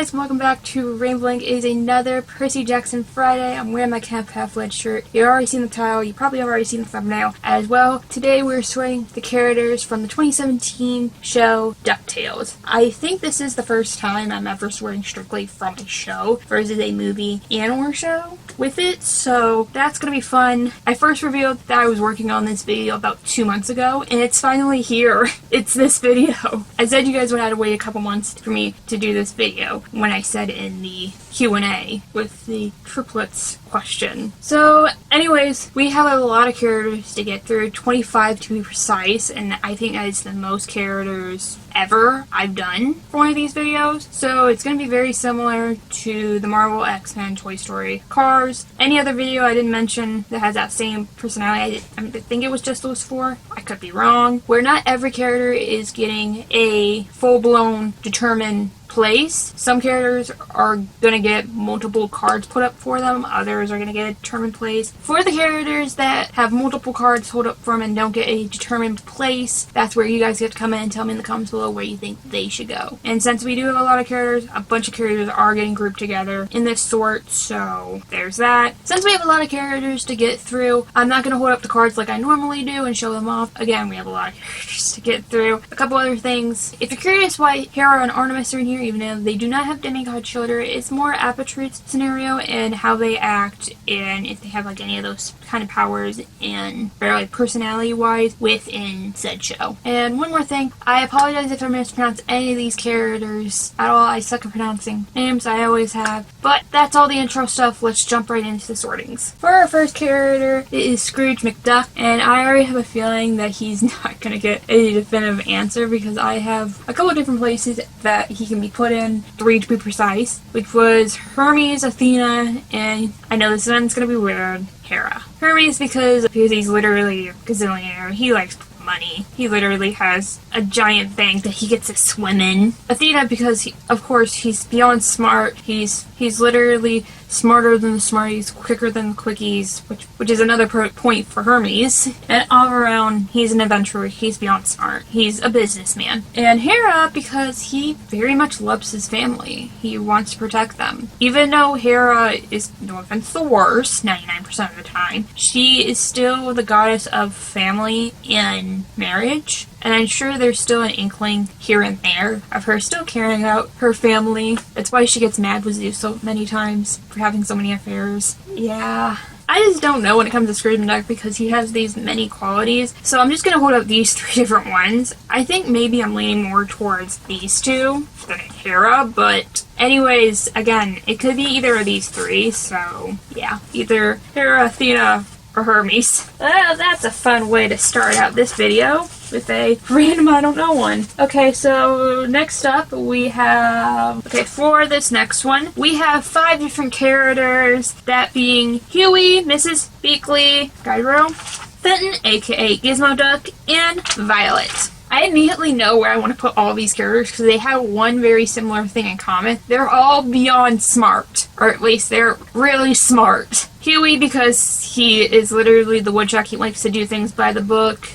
guys, and welcome back to Rambling. It is another Percy Jackson Friday. I'm wearing my Camp Half-Blood shirt. You've already seen the title, you probably have already seen the thumbnail as well. Today we're sorting the characters from the 2017 show Ducktales. I think this is the first time I'm ever sorting strictly from a show versus a movie and/or show with it, so that's gonna be fun. I first revealed that I was working on this video about 2 months ago, and it's finally here. It's this video. I said you guys would have to wait a couple months for me to do this video when I said in the Q&A with the triplets question. So anyways, we have a lot of characters to get through, 25 to be precise, and I think that is the most characters ever I've done for one of these videos. So it's going to be very similar to the Marvel, X-Men, Toy Story, Cars. Any other video I didn't mention that has that same personality, I think it was just those four. I could be wrong. Where not every character is getting a full-blown determined place. Some characters are gonna get multiple cards put up for them, others are gonna get a determined place. For the characters that have multiple cards put up for them and don't get a determined place, that's where you guys get to come in and tell me in the comments below where you think they should go. And since we do have a lot of characters, a bunch of characters are getting grouped together in this sort, so there's that. Since we have a lot of characters to get through, I'm not gonna hold up the cards like I normally do and show them off. Again, we have a lot of characters to get through. A couple other things. If you're curious why Hera and Artemis are in here, even though they do not have demigod shoulder, it's more Apatrude's scenario and how they act and if they have like any of those kind of powers and very like personality wise within said show. And one more thing, I apologize if I mispronounce any of these characters at all. I suck at pronouncing names, I always have. But that's all the intro stuff. Let's jump right into the sortings. For our first character, it is Scrooge McDuck, and I already have a feeling that he's not gonna get a definitive answer because I have a couple of different places that he can be put in, 3 to be precise, which was Hermes, Athena, and I know this one's gonna be weird, Hera. Hermes because he's literally a gazillionaire. He likes money. He literally has a giant bank that he gets to swim in. Athena because of course he's beyond smart. He's literally smarter than the smarties, quicker than the quickies, which is another point for Hermes. And all around, he's an adventurer. He's beyond smart. He's a businessman. And Hera because he very much loves his family. He wants to protect them. Even though Hera is, no offense, the worst 99% of the time, she is still the goddess of family and marriage. And I'm sure there's still an inkling here and there of her still caring about her family. That's why she gets mad with Zeus so many times for having so many affairs. Yeah. I just don't know when it comes to Scrooge McDuck because he has these many qualities. So I'm just going to hold up these 3 different ones. I think maybe I'm leaning more towards these 2 than Hera, but anyways, again, it could be either of these 3. So yeah, either Hera, Athena, or Hermes. That's a fun way to start out this video with a random I don't know one. Okay, so next up we have, for this next one, we have 5 different characters, that being Huey, Mrs. Beakley, Gyro, Fenton, aka Gizmo Duck, and Violet. I immediately know where I want to put all these characters because they have one very similar thing in common. They're all beyond smart, or at least they're really smart. Huey because he is literally the woodchuck. He likes to do things by the book.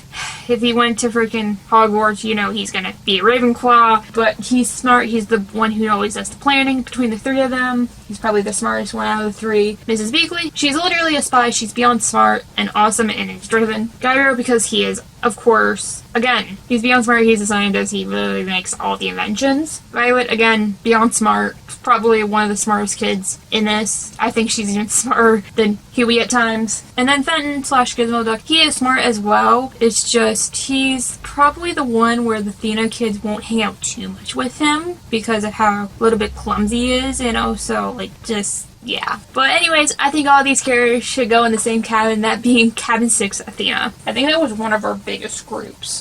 If he went to freaking Hogwarts, you know he's gonna be a Ravenclaw, but he's smart. He's the one who always does the planning between the 3 of them. He's probably the smartest one out of the 3. Mrs. Beakley, she's literally a spy. She's beyond smart and awesome and is driven. Gyro because he is, of course, again, he's beyond smart. He's a scientist. He literally makes all the inventions. Violet, again, beyond smart. Probably one of the smartest kids in this. I think she's even smarter than Huey at times. And then Fenton / Gizmo Duck, he is smart as well. It's just, he's probably the one where the Athena kids won't hang out too much with him because of how a little bit clumsy he is, and also, like, just, yeah. But anyways, I think all these characters should go in the same cabin, that being Cabin 6 Athena. I think that was one of our biggest groups.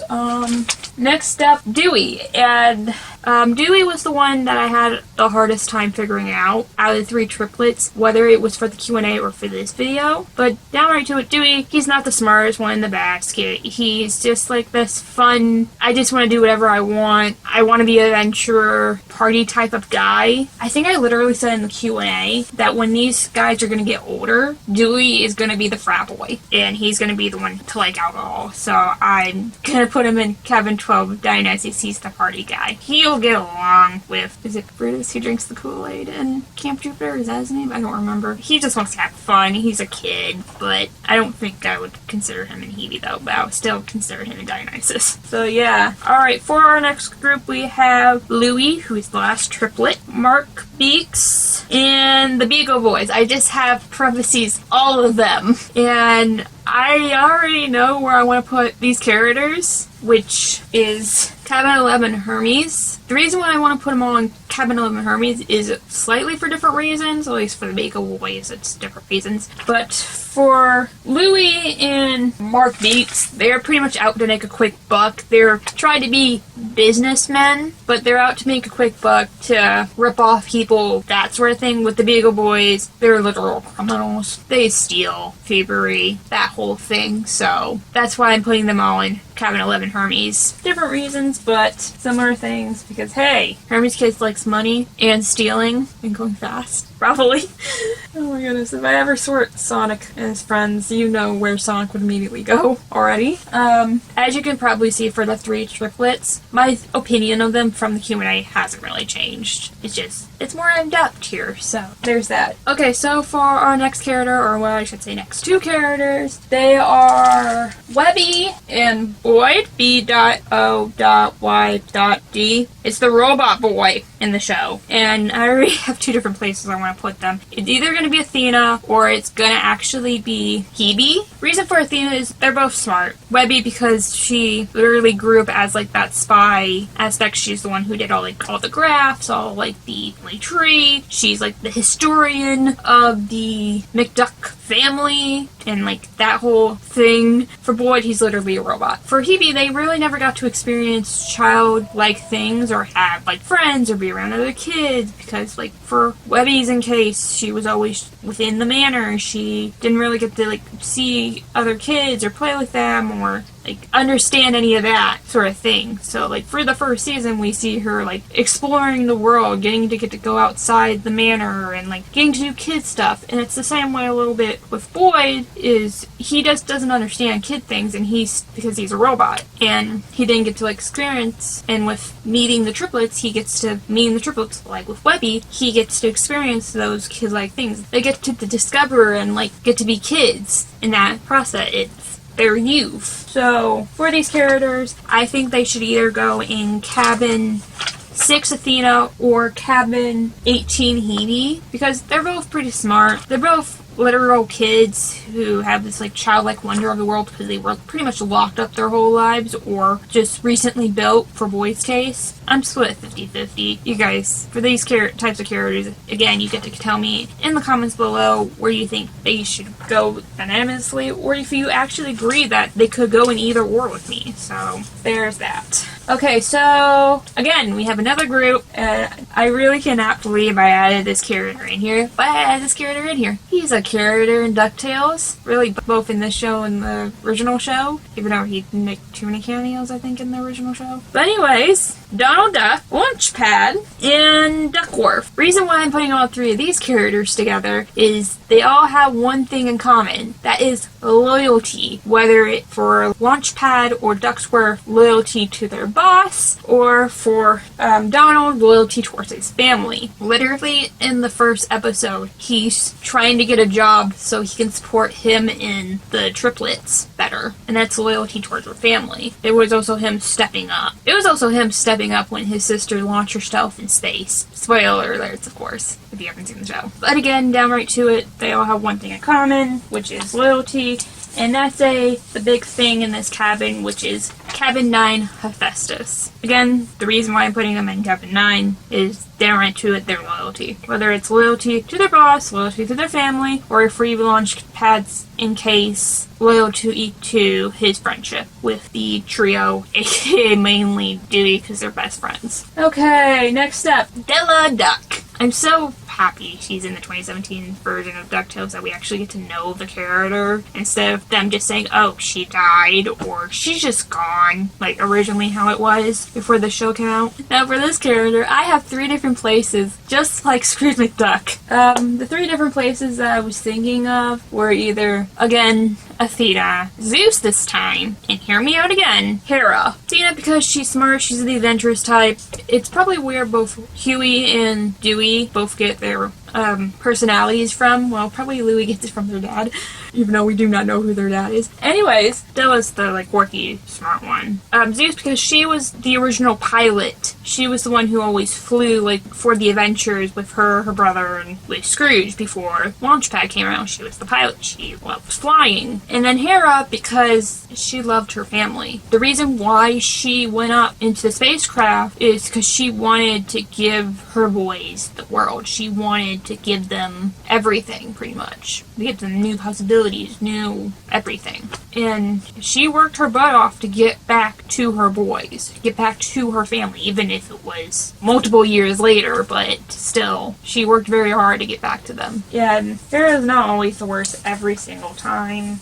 Next up, Dewey. And Dewey was the one that I had the hardest time figuring out of the 3 triplets, whether it was for the Q&A or for this video. But downright to it, Dewey, he's not the smartest one in the basket. He's just like this fun, I just want to do whatever I want to be an adventurer, party type of guy. I think I literally said in the Q&A that that when these guys are going to get older, Dewey is going to be the frat boy, and he's going to be the one to like alcohol. So I'm going to put him in cabin 12 Dionysus. He's the party guy. He'll get along with, is it Brutus who drinks the Kool-Aid in Camp Jupiter? Is that his name? I don't remember. He just wants to have fun. He's a kid, but I don't think I would consider him in Hebe though, but I would still consider him in Dionysus. So yeah. Alright, for our next group we have Louie, who is the last triplet, Mark Beeks, and the Beagle Boys. I just have parentheses, all of them. And I already know where I want to put these characters, which is Cabin 11 Hermes. The reason why I want to put them all in Cabin 11 Hermes is slightly for different reasons, at least for the Beagle Boys, it's different reasons. But for Louie and Mark Beeks, they're pretty much out to make a quick buck. They're trying to be businessmen, but they're out to make a quick buck, to rip off people, that sort of thing. With the Beagle Boys, they're literal criminals. They steal, thievery, that whole thing. So that's why I'm putting them all in Cabin 11 Hermes. Different reasons, but similar things, because hey, Hermes Kids likes money and stealing and going fast. Probably. Oh my goodness, if I ever sort Sonic and his friends, you know where Sonic would immediately go already. As you can probably see for the three triplets, my opinion of them from the Q&A hasn't really changed. It's more in-depth here, so there's that. Okay, so for our next character, or well, I should say next two characters, they are Webby and Boyd, B.O.Y.D. It's the robot boy in the show, and I already have two different places I want to put them. It's either going to be Athena, or it's going to actually be Hebe. Reason for Athena is they're both smart. Webby because she literally grew up as like that spy aspect. She's the one who did all the graphs, all like the tree. She's like the historian of the McDuck family and like that whole thing. For Boyd, he's literally a robot. For Hebe, they really never got to experience childlike things or have like friends or be around other kids, because like for Webby's in case, she was always within the manor. She didn't really get to like see other kids or play with them or like understand any of that sort of thing. So like for the first season, we see her like exploring the world, getting to get to go outside the manor and like getting to do kid stuff. And it's the same way a little bit with Boyd, is he just doesn't understand kid things, and because he's a robot and he didn't get to like experience. And with meeting the triplets, like with Webby, he gets to experience those kid-like things. They get to discover and like get to be kids in that process. It's their youth. So for these characters, I think they should either go in Cabin 6 Athena or Cabin 18 Hebe, because they're both pretty smart. They're both literal kids who have this like childlike wonder of the world because they were pretty much locked up their whole lives or just recently built. For Boyd's case, I'm split 50-50. You guys, for these types of characters, again, you get to tell me in the comments below where you think they should go unanimously, or if you actually agree that they could go in either or with me. So there's that. Okay, so again, we have another group. I really cannot believe I added this character in here, but I added this character in here. He's a character in Ducktales, really both in this show and the original show, even though he didn't make too many cameos, I think, in the original show. But anyways, Donald Duck, Launchpad, and Duckworth. Reason why I'm putting all three of these characters together is they all have one thing in common. That is loyalty. Whether it for Launchpad or Duckworth, loyalty to their boss, or for Donald, loyalty towards his family. Literally, in the first episode, he's trying to get a job so he can support him and the triplets better, and that's loyalty towards their family. It was also him stepping up. It was also him stepping up when his sister launched herself in space. Spoiler alerts, of course, if you haven't seen the show. But again, down right to it, they all have one thing in common, which is loyalty. And that's the big thing in this cabin, which is Cabin 9 Hephaestus. Again, the reason why I'm putting them in Cabin 9 is down right to it, their loyalty. Whether it's loyalty to their boss, loyalty to their family, or free launch pads in case, loyalty to his friendship with the trio, aka mainly Dewey, because they're best friends. Okay, next up, Della Duck. I'm so happy she's in the 2017 version of Ducktales, that we actually get to know the character instead of them just saying, oh, she died or she's just gone, like originally how it was before the show came out. Now for this character, I have 3 different places, just like Scrooge McDuck. The 3 different places that I was thinking of were either, again, Athena, Zeus this time, and hear me out again, Hera. Athena because she's smart, she's the adventurous type. It's probably where both Huey and Dewey both get their personalities from. Well, probably Louie gets it from their dad, even though we do not know who their dad is. Anyways, that was the, like, quirky, smart one. Zeus because she was the original pilot. She was the one who always flew, like, for the adventures with her brother, and with Scrooge before Launchpad came around. She was the pilot. She loved flying. And then Hera because she loved her family. The reason why she went up into the spacecraft is because she wanted to give her boys the world. She wanted to give them everything, pretty much. To give them new possibilities, new everything. And she worked her butt off to get back to her boys, get back to her family, even if it was multiple years later, but still, she worked very hard to get back to them. Yeah, and Hera's not always the worst every single time.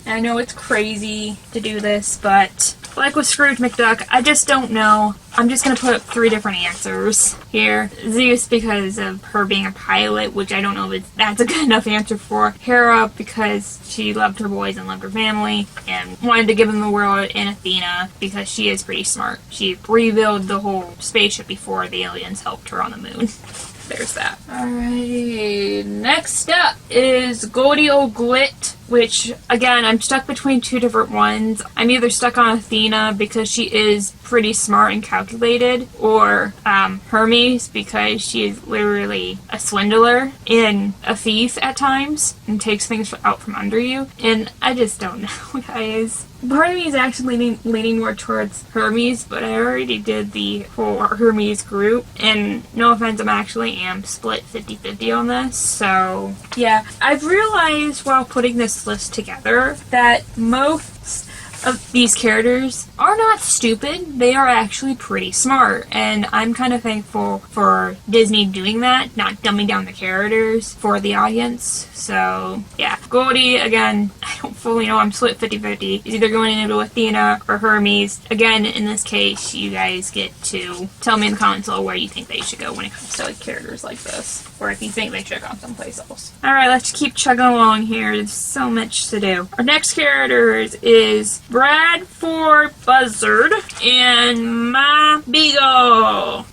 I know it's crazy to do this, but like with Scrooge McDuck, I just don't know. I'm just going to put up 3 different answers here. Zeus because of her being a pilot, which I don't know if that's a good enough answer for. Hera because she loved her boys and loved her family and wanted to give them the world. And Athena because she is pretty smart. She rebuilt the whole spaceship before the aliens helped her on the moon. There's that. Alrighty, next up is Goldie O'Glit, which, again, I'm stuck between 2 different ones. I'm either stuck on Athena because she is pretty smart and calculated, or Hermes because she is literally a swindler and a thief at times and takes things out from under you. And I just don't know, guys. Part of me is actually leaning more towards Hermes, but I already did the whole Hermes group, and no offense, I actually am split 50-50 on this, so yeah. I've realized while putting this list together that most of these characters are not stupid. They are actually pretty smart, and I'm kind of thankful for Disney doing that, not dumbing down the characters for the audience. So yeah, Goldie, again, I don't fully know, I'm split 50-50. He's either going into Athena or Hermes. Again, in this case, you guys get to tell me in the comments below where you think they should go when it comes to, like, characters like this, or if you think they should go someplace else. Alright, let's keep chugging along here. There's so much to do. Our next character is Bradford Buzzard and my Beagle.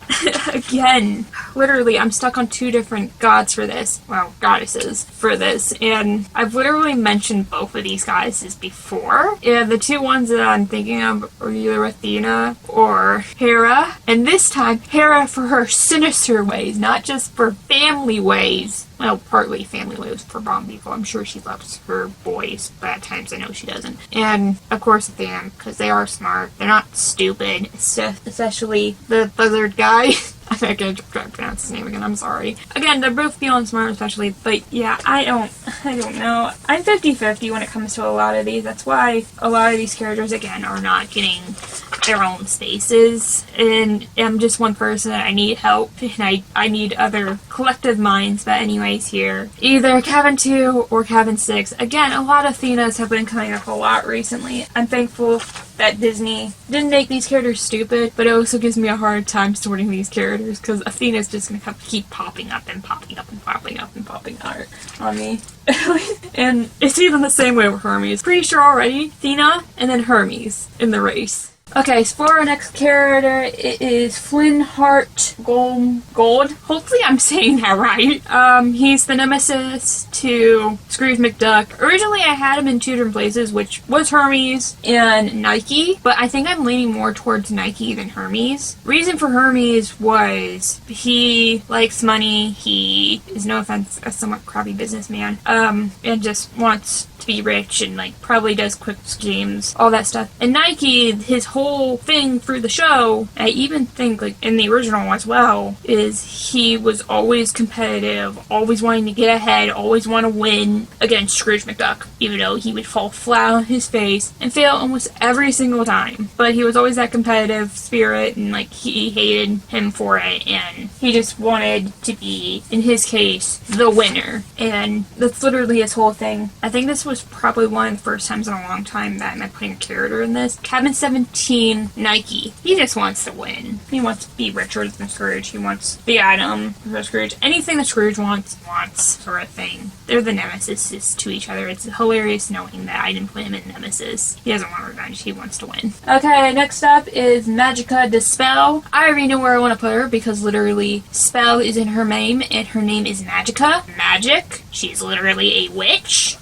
Again, literally, I'm stuck on 2 different gods for this. Well, goddesses for this. And I've literally mentioned both of these goddesses before. And the 2 ones that I'm thinking of are either Athena or Hera. And this time, Hera for her sinister ways, not just for family ways. Well, partly family ways for Bomb Beagle. I'm sure she loves her boys, but at times I know she doesn't. And, of course, Athena, because they are smart. They're not stupid, especially the buzzard guy. I can't try to pronounce his name again, I'm sorry. Again, they're both feeling smart, especially, but yeah, I don't know. I'm 50-50 when it comes to a lot of these. That's why a lot of these characters, again, are not getting their own spaces, and I'm just one person. I need help, and I need other collective minds. But anyways, here, either Cabin 2 or Cabin 6. Again, a lot of Athenas have been coming up a lot recently. I'm thankful that Disney didn't make these characters stupid, but it also gives me a hard time sorting these characters, because Athena's just gonna keep popping up and popping up and popping up and popping out on me. And it's even the same way with Hermes. Pretty sure already, Athena and then Hermes in the race. Okay, so for our next character, it is Flynn Hart Gold. Hopefully I'm saying that right. He's the nemesis to Scrooge McDuck. Originally I had him in 2 different places, which was Hermes and Nike, but I think I'm leaning more towards Nike than Hermes. Reason for Hermes was he likes money, he is, no offense, a somewhat crappy businessman, and just wants to be rich and like probably does quick schemes, all that stuff. And Nike, his whole thing through the show, I even think like in the original as well, is he was always competitive, always wanting to get ahead, always want to win against Scrooge McDuck, even though he would fall flat on his face and fail almost every single time. But he was always that competitive spirit, and like he hated him for it, and he just wanted to be, in his case, the winner. And that's literally his whole thing. I think this was probably one of the first times in a long time that I'm putting a character in this. Cabin 17, Nike. He just wants to win. He wants to be richer than Scrooge. He wants the item for Scrooge. Anything that Scrooge wants, sort of thing. They're the nemesis to each other. It's hilarious knowing that I didn't put him in Nemesis. He doesn't want revenge. He wants to win. Okay, next up is Magica Dispel. I already know where I want to put her because literally spell is in her name and her name is Magica. Magic. She's literally a witch.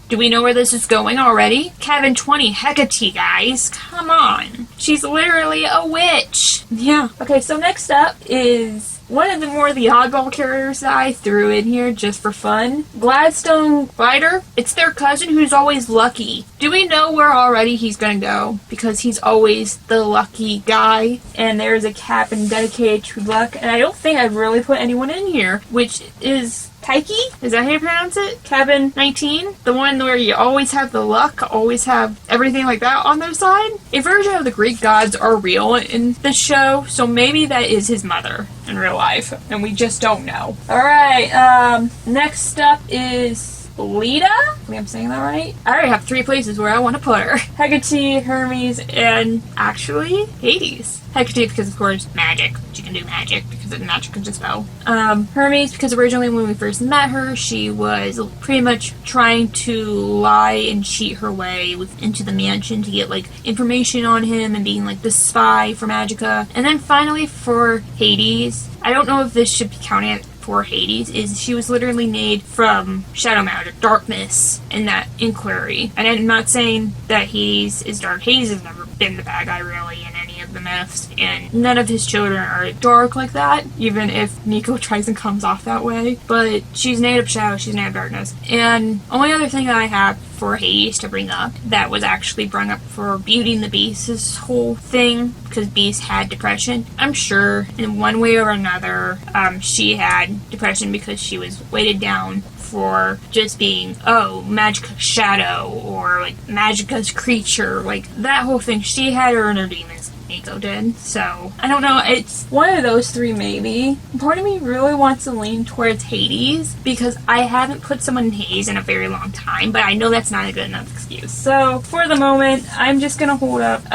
Do we know where this is going already? Cabin 20, Hecate, guys. Come on. She's literally a witch. Yeah. Okay, so next up is one of the oddball characters that I threw in here just for fun. Gladstone Glider. It's their cousin who's always lucky. Do we know where already he's gonna go? Because he's always the lucky guy. And there's a cabin dedicated to luck. And I don't think I've really put anyone in here, which is Taiki? Is that how you pronounce it? Cabin 19? The one where you always have the luck, always have everything like that on their side? A version of the Greek gods are real in this show, so maybe that is his mother in real life, and we just don't know. Alright, next up is Lita? I think I'm saying that right? I already have 3 places where I want to put her. Hecate, Hermes, and actually Hades. Hecate because, of course, magic. She can do magic because of magic can dispel. Hermes because originally when we first met her, she was pretty much trying to lie and cheat her way into the mansion to get, like, information on him and being, like, the spy for Magica. And then finally for Hades, I don't know if this should be counted for Hades, is she was literally made from shadow magic, darkness, in that inquiry. And I'm not saying that Hades is dark. Hades has never been the bad guy, really, in any of the myths, and none of his children are dark like that, even if Nico tries and comes off that way. But she's made of shadow, she's made of darkness. And only other thing that I have for Hades to bring up that was actually brought up for Beauty and the Beast's whole thing, because Beast had depression. I'm sure in one way or another she had depression because she was weighted down for just being, Magica's shadow, or like Magica's creature, like that whole thing. She had her inner demons, Nico did. So I don't know, it's one of those 3 maybe. Part of me really wants to lean towards Hades because I haven't put someone in Hades in a very long time, but I know that's not a good enough excuse. So for the moment, I'm just gonna hold up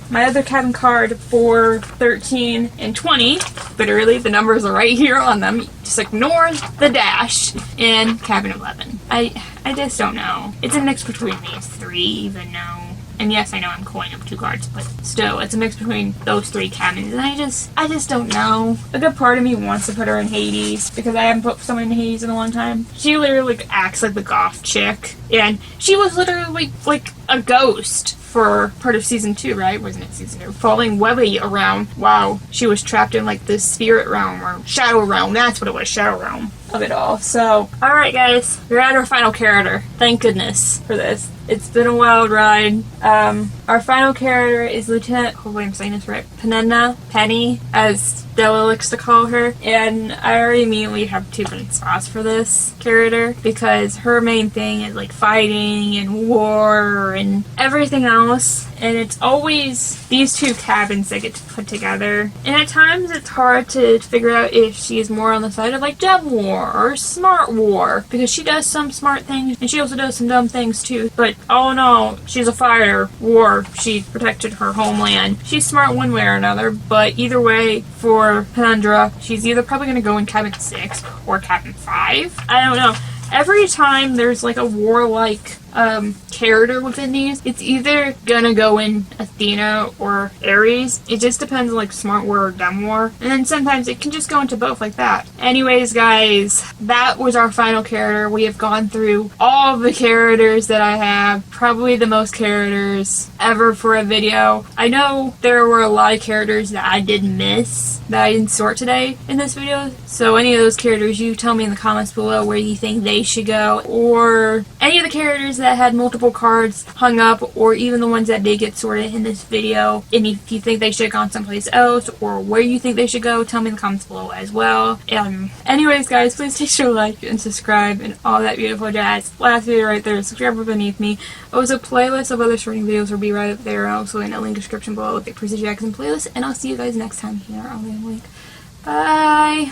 my other cabin card for 13 and 20. Literally, the numbers are right here on them. Just ignore the dash in cabin 11. I just don't know. It's a mix between these 3, even though. And yes, I know I'm calling up 2 cards, but still, it's a mix between those 3 cabins, and I just don't know. A good part of me wants to put her in Hades, because I haven't put someone in Hades in a long time. She literally acts like the goth chick, and she was literally like a ghost for part of season 2, right? Wasn't it season 2? Following Webby around while she was trapped in like this spirit realm, or shadow realm. That's what it was, shadow realm of it all. So, alright guys, we're at our final character. Thank goodness for this. It's been a wild ride. Our final character is Lieutenant, hopefully I'm saying this right, Penny, as Della likes to call her. And I already immediately have 2 different spots for this character, because her main thing is like fighting and war and everything else. And it's always these 2 cabins that get put together. And at times it's hard to figure out if she is more on the side of like Dev War or Smart War, because she does some smart things and she also does some dumb things too. But all in all, she's a fighter. War. She protected her homeland. She's smart one way or another, but either way, for Pendra, she's either probably going to go in cabin 6 or cabin 5. I don't know. Every time there's like a warlike character within these, it's either gonna go in Athena or Ares. It just depends on like Smart War or Dumb War. And then sometimes it can just go into both like that. Anyways, guys, that was our final character. We have gone through all of the characters that I have. Probably the most characters ever for a video. I know there were a lot of characters that I did miss that I didn't sort today in this video. So any of those characters, you tell me in the comments below where you think they should go. Or any of the characters that had multiple cards hung up, or even the ones that did get sorted in this video. And if you think they should have gone someplace else, or where you think they should go, tell me in the comments below as well. Anyways, guys, please make sure to like and subscribe and all that beautiful jazz. Last video right there, subscribe beneath me. Also, playlist of other sorting videos will be right up there, also in the link description below with the Percy Jackson playlist. And I'll see you guys next time here on the link. Bye!